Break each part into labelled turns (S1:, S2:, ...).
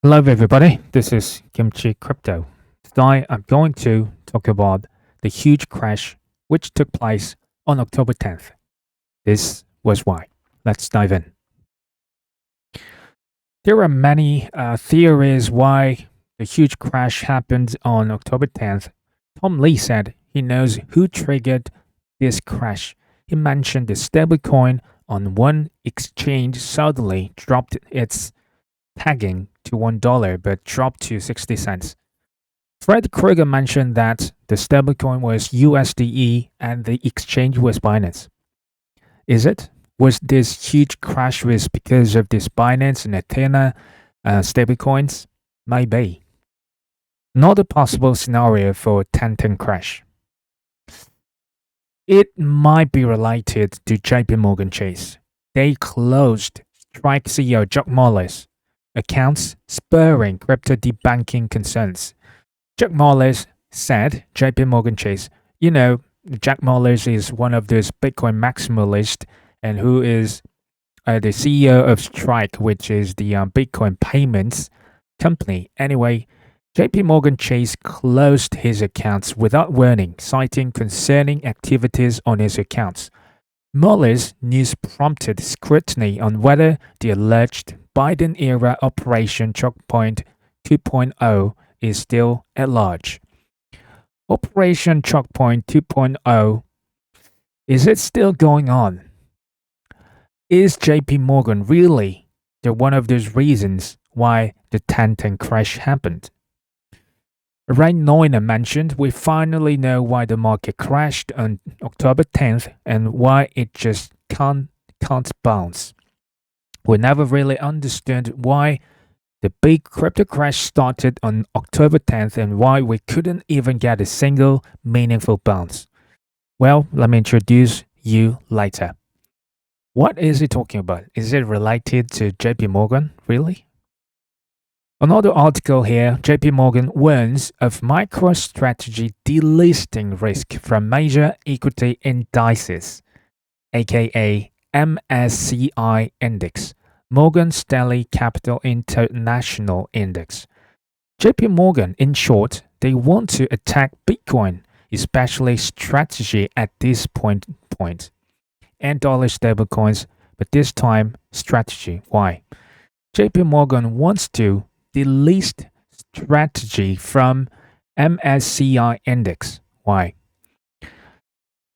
S1: Hello, everybody. This is Kimchi Crypto. Today, I'm going to talk about the huge crash which took place on October 10th. This was why. Let's dive in. There are many theories why the huge crash happened on October 10th. Tom Lee said he knows who triggered this crash. He mentioned the stablecoin on one exchange suddenly dropped its tagging to $1 but dropped to 60 cents. Fred Krueger mentioned that the stablecoin was USDE and the exchange was Binance. Is it? Was this huge crash was because of this Binance and Athena stablecoins? Maybe. Not a possible scenario for a 10-10 crash. It might be related to JP Morgan Chase. They closed Strike CEO Chuck Mullis accounts, spurring crypto debanking concerns. Jack Mullis said, JP Morgan Chase, Jack Mullis is one of those Bitcoin maximalists and who is the CEO of Strike, which is the Bitcoin payments company. Anyway, JP Morgan Chase closed his accounts without warning, citing concerning activities on his accounts. Mullis' news prompted scrutiny on whether the alleged Biden-era Operation Chokepoint 2.0 is still at large. Operation Chokepoint 2.0, is it still going on? Is JP Morgan really one of those reasons why the 10-10 crash happened? Ray Neuner mentioned we finally know why the market crashed on October 10th and why it just can't bounce. We never really understood why the big crypto crash started on October 10th and why we couldn't even get a single meaningful bounce. Well, let me introduce you later. What is he talking about? Is it related to JP Morgan, really? Another article here, JP Morgan warns of MicroStrategy delisting risk from major equity indices, aka MSCI index, Morgan Stanley Capital International Index. JP Morgan, in short, they want to attack Bitcoin, especially strategy at this point, and dollar stablecoins, but this time strategy. Why? JP Morgan wants to delist strategy from MSCI index. Why?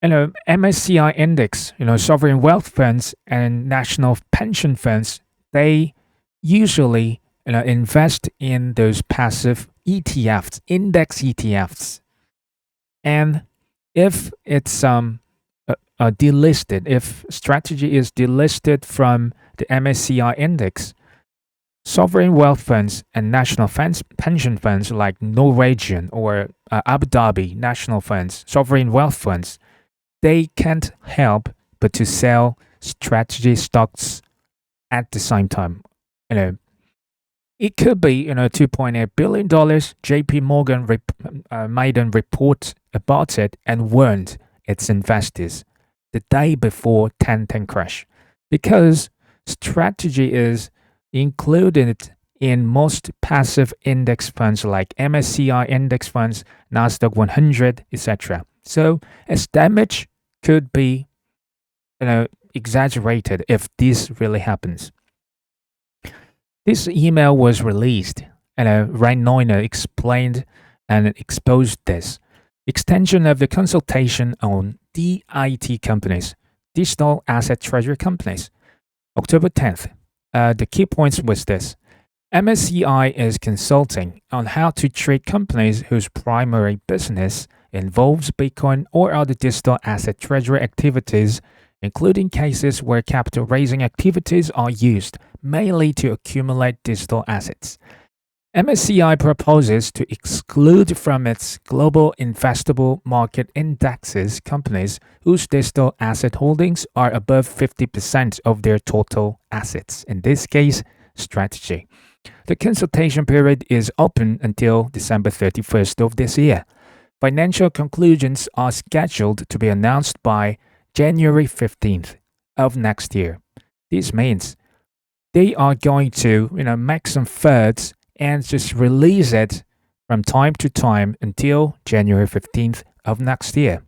S1: MSCI index, sovereign wealth funds and national pension funds, they usually invest in those passive ETFs, index ETFs. And if it's delisted, if strategy is delisted from the MSCI index, sovereign wealth funds and national pension funds like Norwegian or Abu Dhabi national funds, sovereign wealth funds, they can't help but to sell strategy stocks at the same time. It could be $2.8 billion. JP Morgan made a report about it and warned its investors the day before 10-10 crash because strategy is included in most passive index funds like MSCI index funds, Nasdaq 100, etc. So as damage could be exaggerated if this really happens. This email was released and Ray Neuner explained and exposed this. Extension of the consultation on DIT companies, digital asset treasury companies. October 10th. The key points was this. MSCI is consulting on how to treat companies whose primary business involves Bitcoin or other digital asset treasury activities, including cases where capital raising activities are used mainly to accumulate digital assets. MSCI proposes to exclude from its global investable market indexes companies whose digital asset holdings are above 50% of their total assets, in this case, strategy. The consultation period is open until December 31st of this year. Financial conclusions are scheduled to be announced by January 15th of next year. This means they are going to, make some thirds and just release it from time to time until January 15th of next year.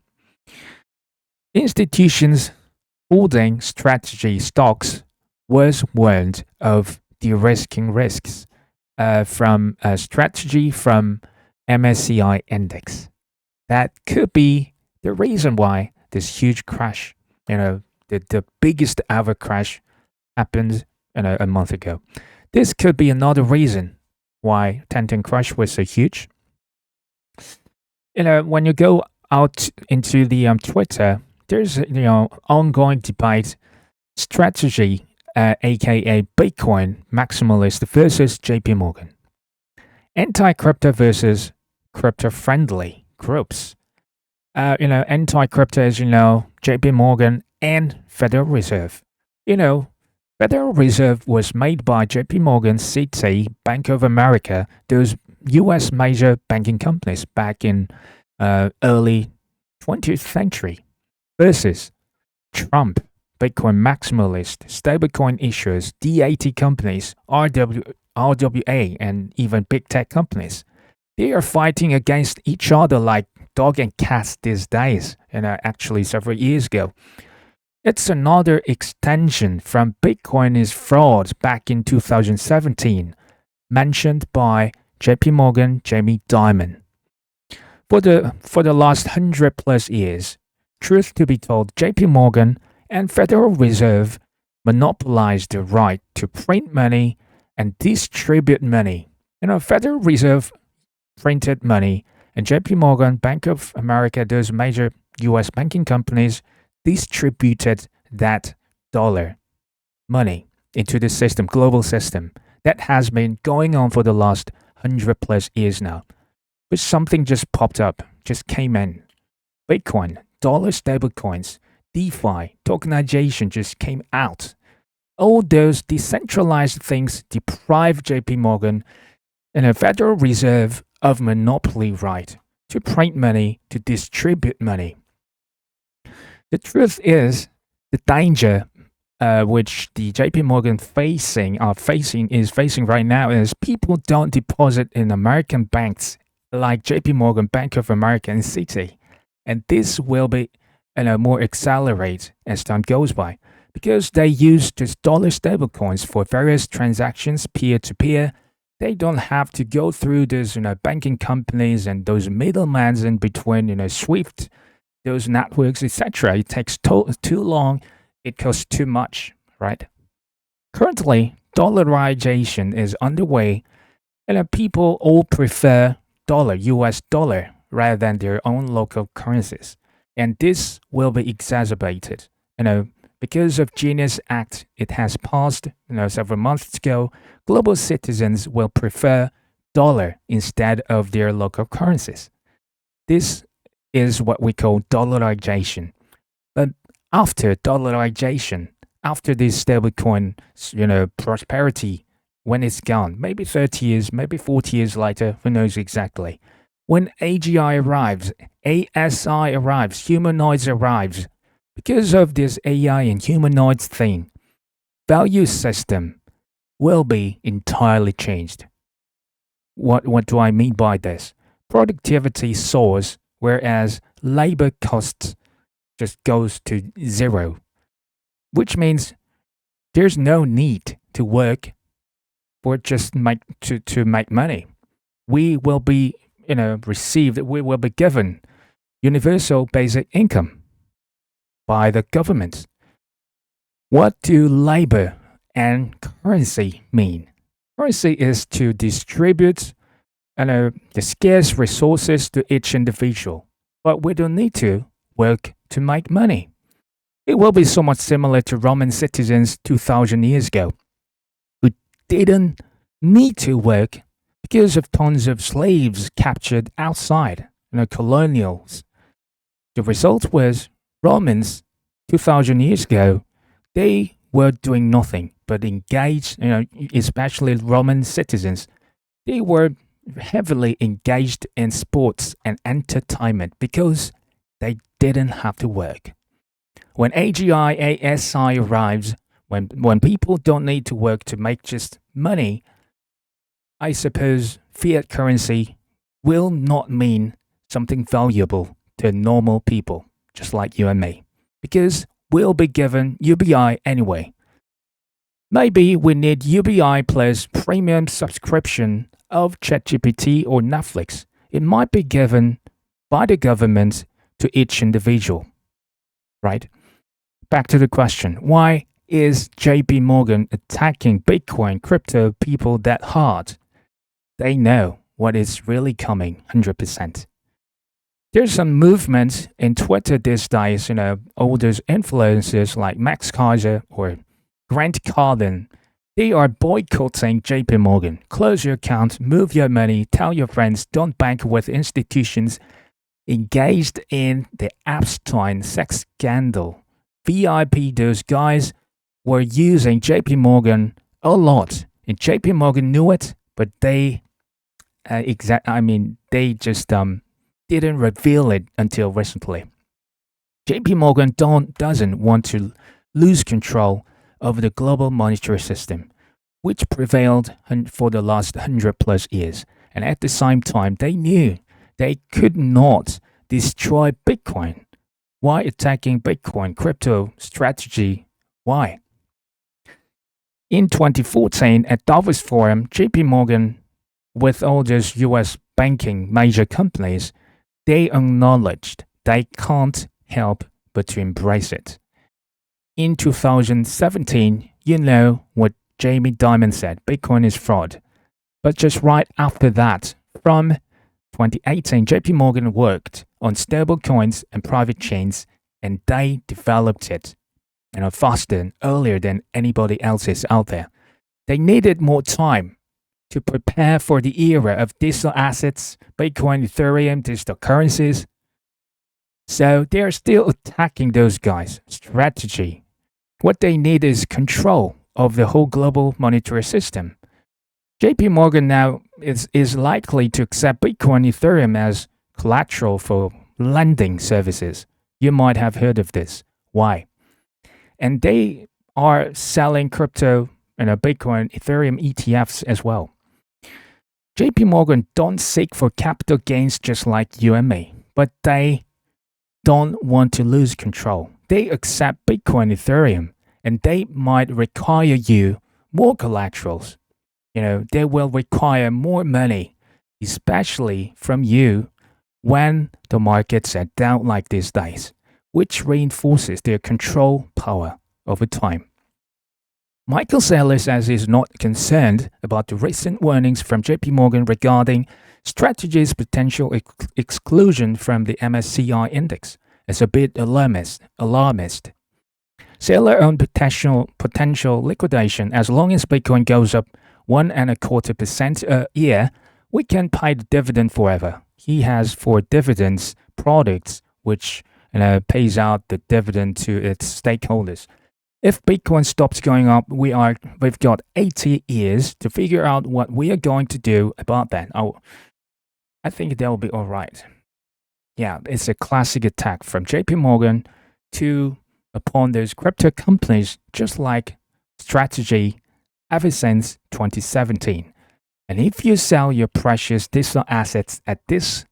S1: Institutions holding strategy stocks was warned of de-risking risks from a strategy from MSCI index. That could be the reason why this huge crash, the biggest ever crash happened a month ago. This could be another reason why Tencent crash was so huge. When you go out into the Twitter, there's ongoing debate strategy, aka Bitcoin maximalist versus JP Morgan, anti-crypto versus crypto-friendly groups. Anti-crypto is JP Morgan and Federal Reserve. Federal Reserve was made by JP Morgan, Citi, Bank of America, those U.S. major banking companies back in early 20th century, versus Trump, Bitcoin maximalist, stablecoin issuers, D80 companies, RWA, and even big tech companies. They are fighting against each other like dog and cats these days, actually several years ago. It's another extension from Bitcoin is fraud back in 2017, mentioned by JP Morgan Jamie Dimon. For the last 100 plus years, truth to be told, JP Morgan and Federal Reserve monopolized the right to print money and distribute money. Federal Reserve printed money, and JP Morgan, Bank of America, those major US banking companies distributed that dollar money into the system, global system. That has been going on for the last 100 plus years now. But something just popped up, just came in. Bitcoin, dollar stablecoins, DeFi, tokenization just came out. All those decentralized things deprive JP Morgan and the Federal Reserve of monopoly right to print money, to distribute money. The truth is, the danger which the JP Morgan is facing right now is people don't deposit in American banks like JP Morgan, Bank of America, and Citi. And this will be more accelerate as time goes by, because they use just dollar stablecoins for various transactions peer-to-peer. They don't have to go through those banking companies and those middlemen in between, Swift, those networks, etc. It takes too long. It costs too much, right? Currently, dollarization is underway, and people all prefer US dollar, rather than their own local currencies. And this will be exacerbated, because of Genius Act. It has passed, several months ago. Global citizens will prefer dollar instead of their local currencies. This is what we call dollarization. But after dollarization, after this stablecoin, prosperity, when it's gone, maybe 30 years, maybe 40 years later, who knows exactly. When AGI arrives, ASI arrives, humanoids arrives, because of this AI and humanoids thing, value system will be entirely changed. What do I mean by this? Productivity soars, whereas labor costs just goes to zero, which means there's no need to work for just to make money. We will be we will be given universal basic income by the government. What do labor and currency mean? Currency is to distribute the scarce resources to each individual, but we don't need to work to make money. It will be somewhat similar to Roman citizens 2,000 years ago, who didn't need to work because of tons of slaves captured outside, colonials. The result was Romans 2,000 years ago, they were doing nothing but engaged, especially Roman citizens. They were heavily engaged in sports and entertainment because they didn't have to work. When AGI, ASI arrives, when people don't need to work to make just money, I suppose fiat currency will not mean something valuable to normal people, just like you and me, because we'll be given UBI anyway. Maybe we need UBI plus premium subscription of ChatGPT or Netflix. It might be given by the government to each individual, right? Back to the question, why is JP Morgan attacking Bitcoin crypto people that hard? They know what is really coming 100%. There's some movement in Twitter these days, all those influencers like Max Kaiser or Grant Cardone, they are boycotting JP Morgan. Close your account, move your money, tell your friends, don't bank with institutions engaged in the Epstein sex scandal. VIP, those guys were using JP Morgan a lot. And JP Morgan knew it, but they they just didn't reveal it until recently. JP Morgan doesn't want to lose control over the global monetary system, which prevailed for the last 100 plus years. And at the same time, they knew they could not destroy Bitcoin. Why attacking Bitcoin crypto strategy? Why? In 2014, at Davos Forum, JP Morgan, with all those US banking major companies, they acknowledged they can't help but to embrace it. In 2017, you know what Jamie Dimon said, Bitcoin is fraud. But just right after that, from 2018, JP Morgan worked on stablecoins and private chains, and they developed it faster and earlier than anybody else is out there. They needed more time to prepare for the era of digital assets, Bitcoin, Ethereum, digital currencies. So they're still attacking those guys' strategy. What they need is control of the whole global monetary system. JP Morgan now is likely to accept Bitcoin, Ethereum as collateral for lending services. You might have heard of this. Why? And they are selling crypto, Bitcoin, Ethereum ETFs as well. JP Morgan don't seek for capital gains just like you and me, but they don't want to lose control. They accept Bitcoin, Ethereum, and they might require you more collaterals. They will require more money, especially from you when the markets are down like these days, which reinforces their control power over time. Michael Saylor says he's not concerned about the recent warnings from JP Morgan regarding strategy's potential exclusion from the MSCI index as a bit alarmist. Saylor on potential liquidation. As long as Bitcoin goes up 1.25% a year, we can pay the dividend forever. He has 4 dividends products which pays out the dividend to its stakeholders. If Bitcoin stops going up, we've got 80 years to figure out what we are going to do about that. I think that will be all right. Yeah, it's a classic attack from JP Morgan upon those crypto companies, just like strategy ever since 2017. And if you sell your precious digital assets at this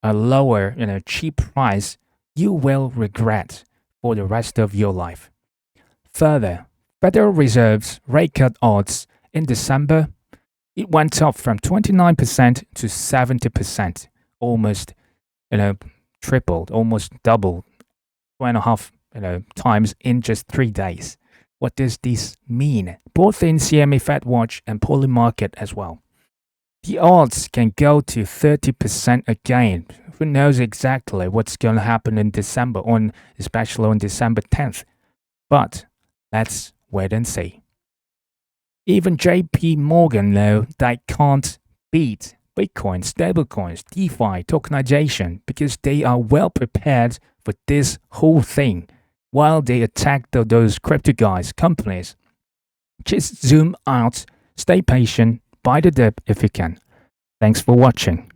S1: lower, cheap price, you will regret for the rest of your life. Further, Federal Reserve's rate cut odds in December, it went up from 29% to 70%, almost, tripled, almost doubled, 2.5, times in just 3 days. What does this mean? Both in CME FedWatch and Polymarket as well. The odds can go to 30% again. Who knows exactly what's going to happen in December, especially on December 10th. But let's wait and see. Even JP Morgan know they can't beat Bitcoin, stablecoins, DeFi, tokenization because they are well prepared for this whole thing while they attack those crypto guys, companies. Just zoom out, stay patient, buy the dip if you can. Thanks for watching.